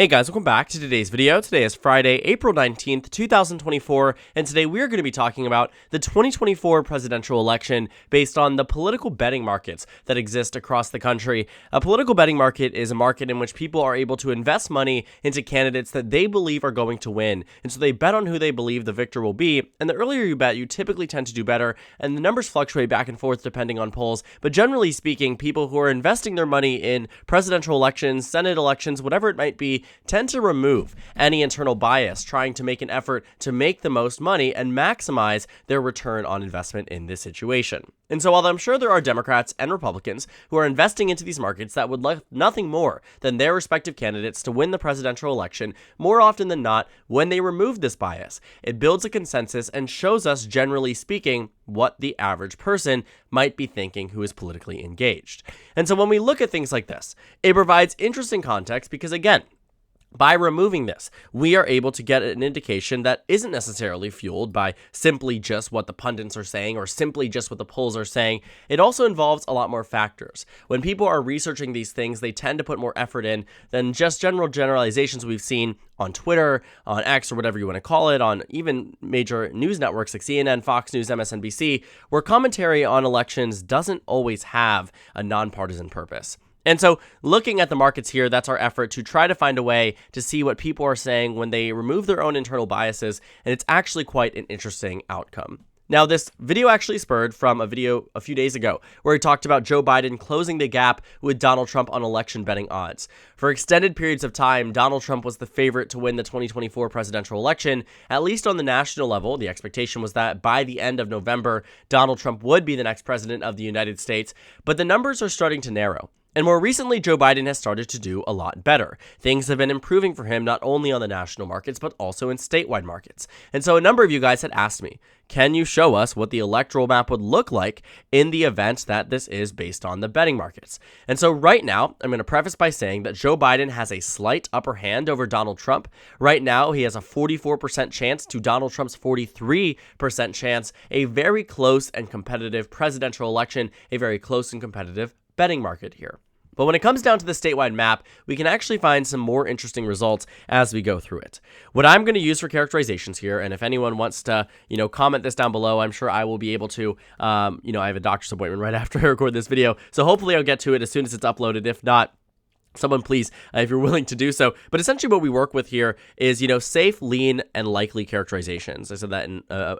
Hey guys, welcome back to today's video. Today is Friday, April 19th, 2024, and today we are going to be talking about the 2024 presidential election based on the political betting markets that exist across the country. A political betting market is a market in which people are able to invest money into candidates that they believe are going to win, and so they bet on who they believe the victor will be, and the earlier you bet, you typically tend to do better, and the numbers fluctuate back and forth depending on polls, but generally speaking, people who are investing their money in presidential elections, Senate elections, whatever it might be, tend to remove any internal bias, trying to make an effort to make the most money and maximize their return on investment in this situation. And so while I'm sure there are Democrats and Republicans who are investing into these markets that would like nothing more than their respective candidates to win the presidential election, more often than not, when they remove this bias, it builds a consensus and shows us, generally speaking, what the average person might be thinking who is politically engaged. And so when we look at things like this, it provides interesting context because, again, by removing this, we are able to get an indication that isn't necessarily fueled by simply just what the pundits are saying or simply just what the polls are saying. It also involves a lot more factors. When people are researching these things, they tend to put more effort in than just generalizations we've seen on Twitter, on X, or whatever you want to call it, on even major news networks like CNN, Fox News, MSNBC, where commentary on elections doesn't always have a nonpartisan purpose. And so looking at the markets here, that's our effort to try to find a way to see what people are saying when they remove their own internal biases, and it's actually quite an interesting outcome. Now, this video actually spurred from a video a few days ago where he talked about Joe Biden closing the gap with Donald Trump on election betting odds. For extended periods of time, Donald Trump was the favorite to win the 2024 presidential election, at least on the national level. The expectation was that by the end of November, Donald Trump would be the next president of the United States, but the numbers are starting to narrow. And more recently, Joe Biden has started to do a lot better. Things have been improving for him not only on the national markets, but also in statewide markets. And so a number of you guys had asked me, can you show us what the electoral map would look like in the event that this is based on the betting markets? And so right now, I'm going to preface by saying that Joe Biden has a slight upper hand over Donald Trump. Right now, he has a 44% chance to Donald Trump's 43% chance, a very close and competitive presidential election, a very close and competitive betting market here. But when it comes down to the statewide map, we can actually find some more interesting results as we go through it. What I'm going to use for characterizations here, and if anyone wants to, comment this down below, I'm sure I will be able to, I have a doctor's appointment right after I record this video, so hopefully I'll get to it as soon as it's uploaded. If not, someone please, if you're willing to do so. But essentially what we work with here is, safe, lean, and likely characterizations. I said that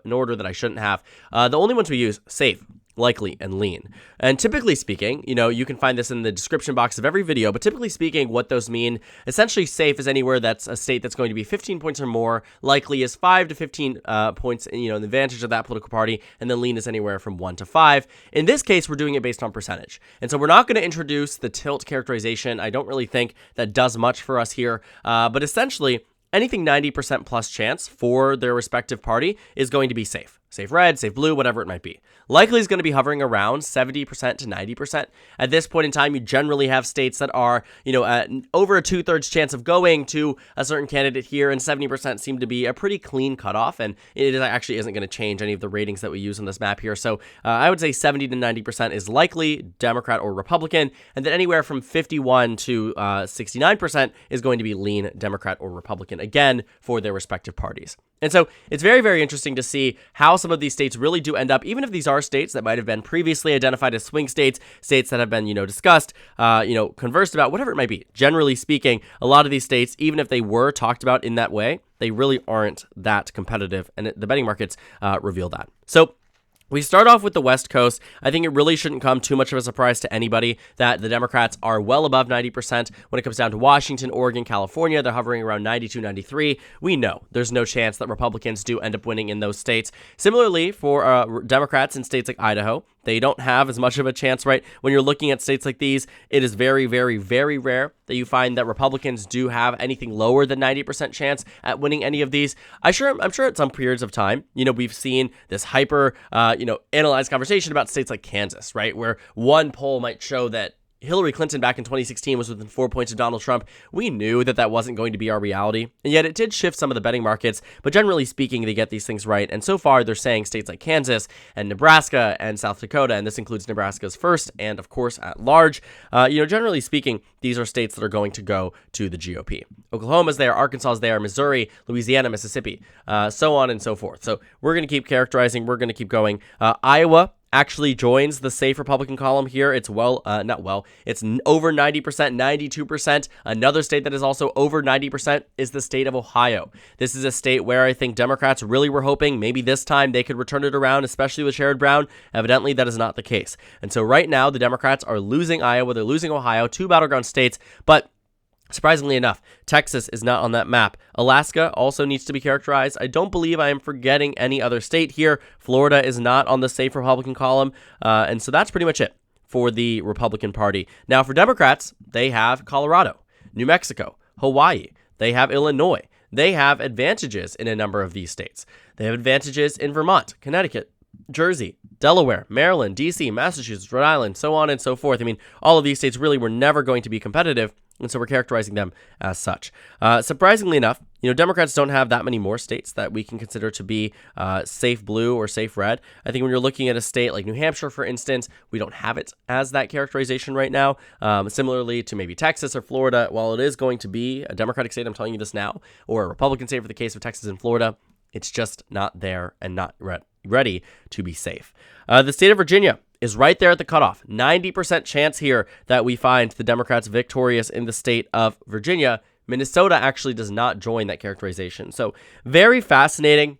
in order that I shouldn't have. The only ones we use, safe, likely, and lean. And typically speaking, you can find this in the description box of every video, but typically speaking, what those mean, essentially safe is anywhere that's a state that's going to be 15 points or more, likely is 5 to 15 points, an advantage of that political party, and then lean is anywhere from 1 to 5. In this case, we're doing it based on percentage. And so we're not going to introduce the tilt characterization. I don't really think that does much for us here, but essentially, anything 90% plus chance for their respective party is going to be safe. Safe red, safe blue, whatever it might be. Likely is going to be hovering around 70% to 90%. At this point in time, you generally have states that are, over a 2/3 chance of going to a certain candidate here, and 70% seem to be a pretty clean cutoff, and it actually isn't going to change any of the ratings that we use on this map here. So I would say 70 to 90% is likely Democrat or Republican, and then anywhere from 51 to 69% is going to be lean Democrat or Republican, again, for their respective parties. And so it's very, very interesting to see how some of these states really do end up, even if these are states that might have been previously identified as swing states, states that have been, discussed, conversed about, whatever it might be. Generally speaking, a lot of these states, even if they were talked about in that way, they really aren't that competitive, and the betting markets reveal that. So we start off with the West Coast. I think it really shouldn't come too much of a surprise to anybody that the Democrats are well above 90%. When it comes down to Washington, Oregon, California, they're hovering around 92, 93. We know there's no chance that Republicans do end up winning in those states. Similarly, for Democrats in states like Idaho, they don't have as much of a chance, right? When you're looking at states like these, it is very, very, very rare that you find that Republicans do have anything lower than 90% chance at winning any of these. I'm sure at some periods of time, we've seen this hyper, analyzed conversation about states like Kansas, right? Where one poll might show that Hillary Clinton back in 2016 was within 4 points of Donald Trump. We knew that that wasn't going to be our reality, and yet it did shift some of the betting markets, but generally speaking, they get these things right, and so far they're saying states like Kansas and Nebraska and South Dakota, and this includes Nebraska's first and, of course, at large, generally speaking, these are states that are going to go to the GOP. Oklahoma's there, Arkansas's there, Missouri, Louisiana, Mississippi, so on and so forth. So we're going to keep characterizing, we're going to keep going. Iowa actually joins the safe Republican column here. It's it's over 90%, 92%. Another state that is also over 90% is the state of Ohio. This is a state where I think Democrats really were hoping maybe this time they could return it around, especially with Sherrod Brown. Evidently, that is not the case. And so right now, the Democrats are losing Iowa, they're losing Ohio, two battleground states, but surprisingly enough, Texas is not on that map. Alaska also needs to be characterized. I don't believe I am forgetting any other state here. Florida is not on the safe Republican column. And so that's pretty much it for the Republican Party. Now, for Democrats, they have Colorado, New Mexico, Hawaii. They have Illinois. They have advantages in a number of these states. They have advantages in Vermont, Connecticut, Jersey, Delaware, Maryland, D.C., Massachusetts, Rhode Island, so on and so forth. I mean, all of these states really were never going to be competitive, and so we're characterizing them as such. Surprisingly enough, Democrats don't have that many more states that we can consider to be safe blue or safe red. I think when you're looking at a state like New Hampshire, for instance, we don't have it as that characterization right now. Similarly to maybe Texas or Florida, while it is going to be a Democratic state, I'm telling you this now, or a Republican state for the case of Texas and Florida, it's just not there and not ready to be safe. The state of Virginia is right there at the cutoff. 90% chance here that we find the Democrats victorious in the state of Virginia. Minnesota actually does not join that characterization. So very fascinating,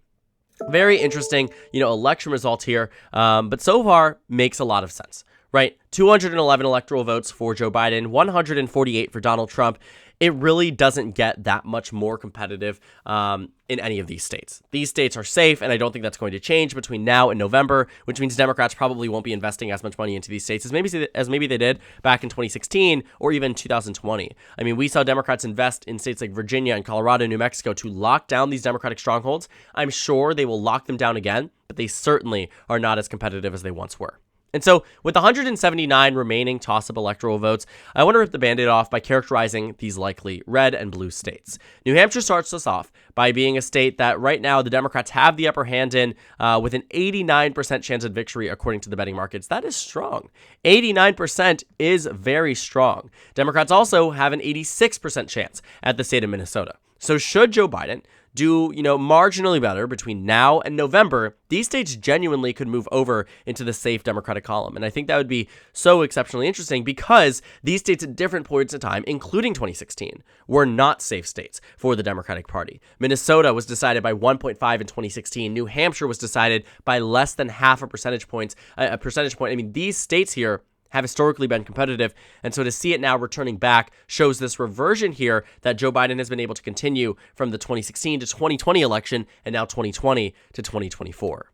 very interesting, election result here. But so far makes a lot of sense, right? 211 electoral votes for Joe Biden, 148 for Donald Trump. It really doesn't get that much more competitive in any of these states. These states are safe, and I don't think that's going to change between now and November, which means Democrats probably won't be investing as much money into these states as maybe they did back in 2016 or even 2020. I mean, we saw Democrats invest in states like Virginia and Colorado and New Mexico to lock down these Democratic strongholds. I'm sure they will lock them down again, but they certainly are not as competitive as they once were. And so with 179 remaining toss-up electoral votes, I want to rip the Band-Aid off by characterizing these likely red and blue states. New Hampshire starts us off by being a state that right now the Democrats have the upper hand in with an 89% chance of victory according to the betting markets. That is strong. 89% is very strong. Democrats also have an 86% chance at the state of Minnesota. So should Joe Biden do, marginally better between now and November, these states genuinely could move over into the safe Democratic column. And I think that would be so exceptionally interesting because these states at different points in time, including 2016, were not safe states for the Democratic Party. Minnesota was decided by 1.5 in 2016. New Hampshire was decided by less than half a percentage point. I mean, these states here have historically been competitive, and so to see it now returning back shows this reversion here that Joe Biden has been able to continue from the 2016 to 2020 election and now 2020 to 2024.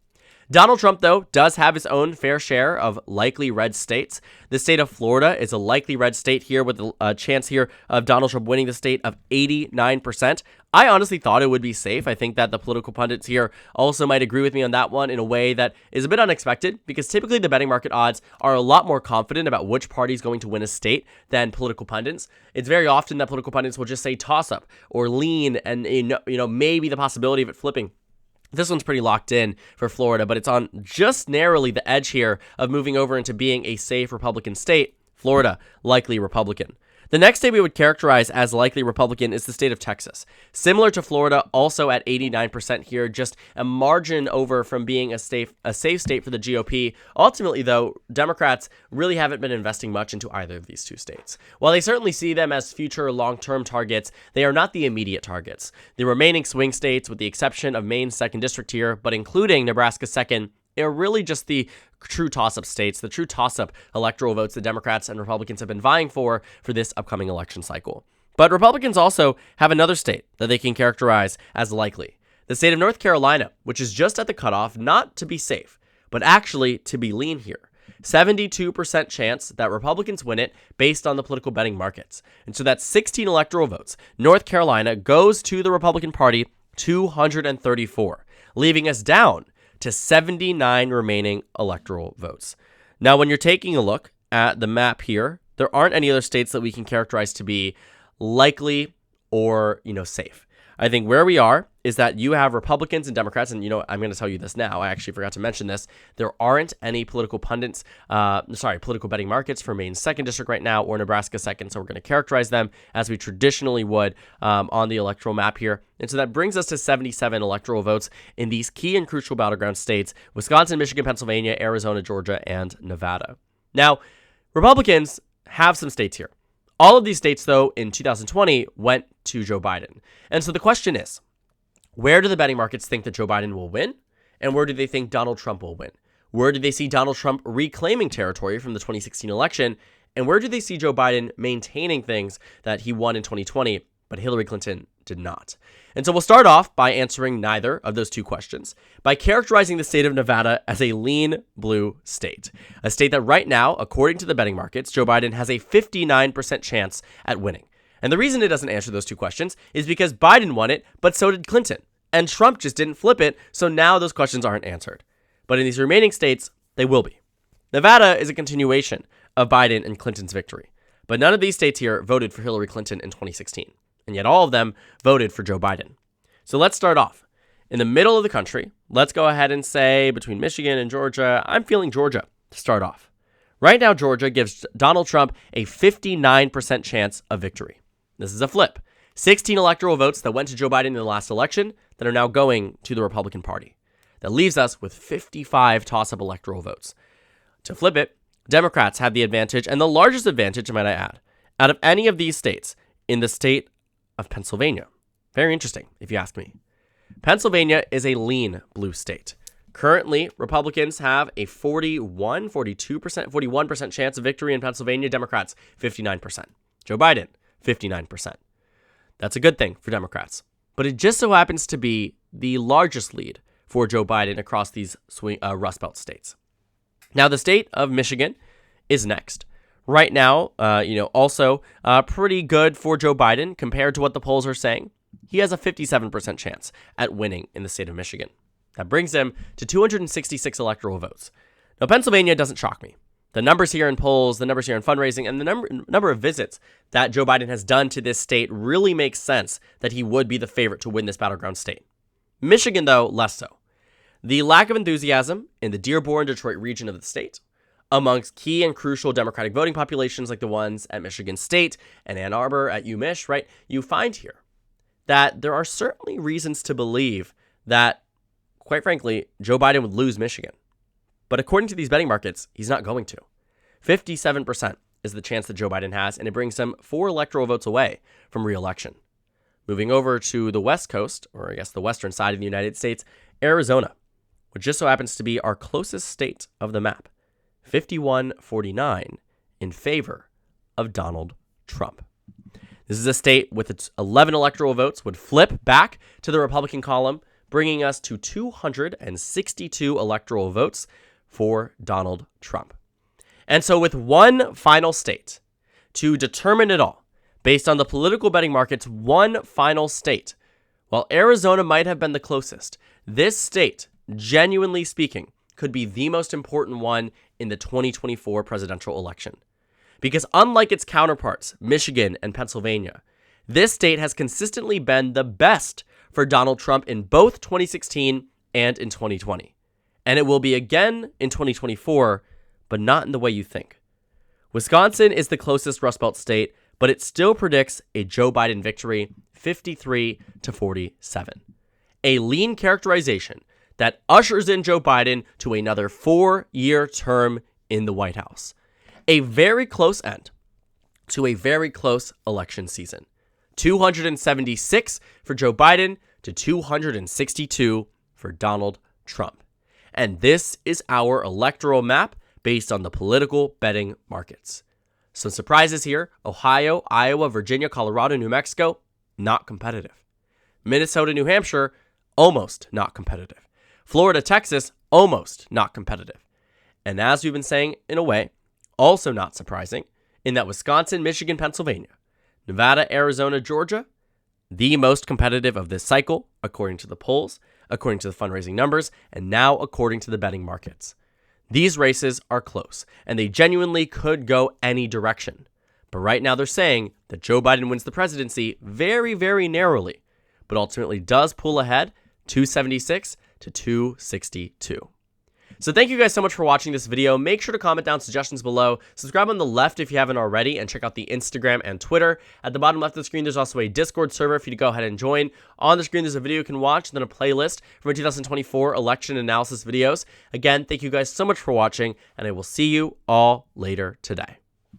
Donald Trump, though, does have his own fair share of likely red states. The state of Florida is a likely red state here with a chance here of Donald Trump winning the state of 89%. I honestly thought it would be safe. I think that the political pundits here also might agree with me on that one in a way that is a bit unexpected because typically the betting market odds are a lot more confident about which party is going to win a state than political pundits. It's very often that political pundits will just say toss-up or lean and maybe the possibility of it flipping. This one's pretty locked in for Florida, but it's on just narrowly the edge here of moving over into being a safe Republican state. Florida, likely Republican. The next state we would characterize as likely Republican is the state of Texas. Similar to Florida, also at 89% here, just a margin over from being a safe state for the GOP. Ultimately, though, Democrats really haven't been investing much into either of these two states. While they certainly see them as future long-term targets, they are not the immediate targets. The remaining swing states, with the exception of Maine's 2nd district here, but including Nebraska's 2nd, are really just the true toss-up states, the true toss-up electoral votes the Democrats and Republicans have been vying for this upcoming election cycle. But Republicans also have another state that they can characterize as likely. The state of North Carolina, which is just at the cutoff, not to be safe, but actually to be lean here. 72% chance that Republicans win it based on the political betting markets. And so that's 16 electoral votes. North Carolina goes to the Republican Party 234, leaving us down to 79 remaining electoral votes. Now, when you're taking a look at the map here There aren't any other states that we can characterize to be likely or, safe. I think where we are is that you have Republicans and Democrats, and I'm going to tell you this now. I actually forgot to mention this. There aren't any political betting markets for Maine's 2nd district right now or Nebraska 2nd, so we're going to characterize them as we traditionally would on the electoral map here. And so that brings us to 77 electoral votes in these key and crucial battleground states: Wisconsin, Michigan, Pennsylvania, Arizona, Georgia, and Nevada. Now, Republicans have some states here. All of these states, though, in 2020 went to Joe Biden. And so the question is, where do the betting markets think that Joe Biden will win? And where do they think Donald Trump will win? Where do they see Donald Trump reclaiming territory from the 2016 election? And where do they see Joe Biden maintaining things that he won in 2020, but Hillary Clinton did not? And so we'll start off by answering neither of those two questions by characterizing the state of Nevada as a lean blue state, a state that right now, according to the betting markets, Joe Biden has a 59% chance at winning. And the reason it doesn't answer those two questions is because Biden won it, but so did Clinton. And Trump just didn't flip it, so now those questions aren't answered. But in these remaining states, they will be. Nevada is a continuation of Biden and Clinton's victory. But none of these states here voted for Hillary Clinton in 2016. And yet all of them voted for Joe Biden. So let's start off. In the middle of the country, let's go ahead and say between Michigan and Georgia, I'm feeling Georgia to start off. Right now, Georgia gives Donald Trump a 59% chance of victory. This is a flip. 16 electoral votes that went to Joe Biden in the last election that are now going to the Republican Party. That leaves us with 55 toss-up electoral votes. To flip it, Democrats have the advantage, and the largest advantage, might I add, out of any of these states in the state of Pennsylvania. Very interesting, if you ask me. Pennsylvania is a lean blue state. Currently, Republicans have a 41% chance of victory in Pennsylvania. Democrats, 59%. Joe Biden, 59%. That's a good thing for Democrats. But it just so happens to be the largest lead for Joe Biden across these Rust Belt states. Now, the state of Michigan is next. Right now, also pretty good for Joe Biden compared to what the polls are saying. He has a 57% chance at winning in the state of Michigan. That brings him to 266 electoral votes. Now, Pennsylvania doesn't shock me. The numbers here in polls, the numbers here in fundraising, and the number of visits that Joe Biden has done to this state really makes sense that he would be the favorite to win this battleground state. Michigan, though, less so. The lack of enthusiasm in the Dearborn, Detroit region of the state, amongst key and crucial Democratic voting populations like the ones at Michigan State and Ann Arbor at UMich, right? You find here that there are certainly reasons to believe that, quite frankly, Joe Biden would lose Michigan. But according to these betting markets, he's not going to. 57% is the chance that Joe Biden has, and it brings him 4 electoral votes away from re-election. Moving over to the West Coast, or I guess the western side of the United States, Arizona, which just so happens to be our closest state of the map. 51-49 in favor of Donald Trump. This is a state with its 11 electoral votes would flip back to the Republican column, bringing us to 262 electoral votes for Donald Trump. And so with one final state to determine it all, based on the political betting markets, one final state, while Arizona might have been the closest, this state, genuinely speaking, could be the most important one in the 2024 presidential election. Because unlike its counterparts, Michigan and Pennsylvania, this state has consistently been the best for Donald Trump in both 2016 and in 2020. And it will be again in 2024, but not in the way you think. Wisconsin is the closest Rust Belt state, but it still predicts a Joe Biden victory, 53-47. A lean characterization that ushers in Joe Biden to another 4-year term in the White House. A very close end to a very close election season. 276 for Joe Biden to 262 for Donald Trump. And this is our electoral map based on the political betting markets. Some surprises here: Ohio, Iowa, Virginia, Colorado, New Mexico, not competitive. Minnesota, New Hampshire, almost not competitive. Florida, Texas, almost not competitive. And as we've been saying, in a way, also not surprising, in that Wisconsin, Michigan, Pennsylvania, Nevada, Arizona, Georgia, the most competitive of this cycle, according to the polls, according to the fundraising numbers, and now according to the betting markets. These races are close, and they genuinely could go any direction. But right now they're saying that Joe Biden wins the presidency very, very narrowly, but ultimately does pull ahead 276 to 262. So thank you guys so much for watching this video. Make sure to comment down suggestions below. Subscribe on the left if you haven't already, and check out the Instagram and Twitter. At the bottom left of the screen, there's also a Discord server for you to go ahead and join. On the screen, there's a video you can watch, and then a playlist from 2024 election analysis videos. Again, thank you guys so much for watching, and I will see you all later today.